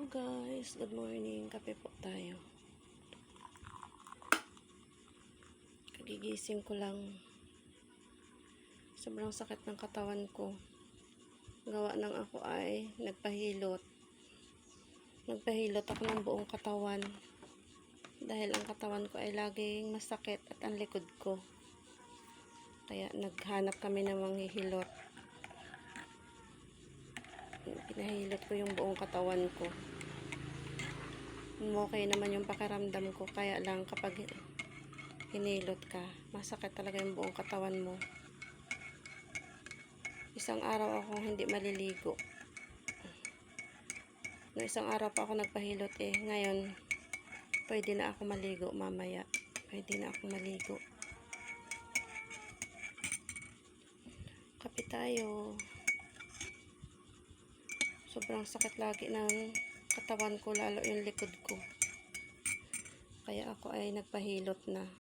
Hello guys, good morning. Kape po tayo. Kagigising ko lang. Sobrang sakit ng katawan ko. Gawa ng ako ay nagpahilot. Nagpahilot ako ng buong katawan. Dahil ang katawan ko ay laging masakit at ang likod ko. Kaya naghanap kami ng manghihilot. Pinahilot ko yung buong katawan ko. Okay naman yung pakiramdam ko, kaya lang kapag hinilot ka, masakit talaga yung buong katawan mo. Isang araw ako hindi maliligo. No, isang araw pa ako nagpahilot ngayon pwede na ako maligo mamaya. Pwede na ako maligo. Kape tayo. Sobrang sakit lagi ng katawan ko, lalo yung likod ko. Kaya ako ay nagpahilot na.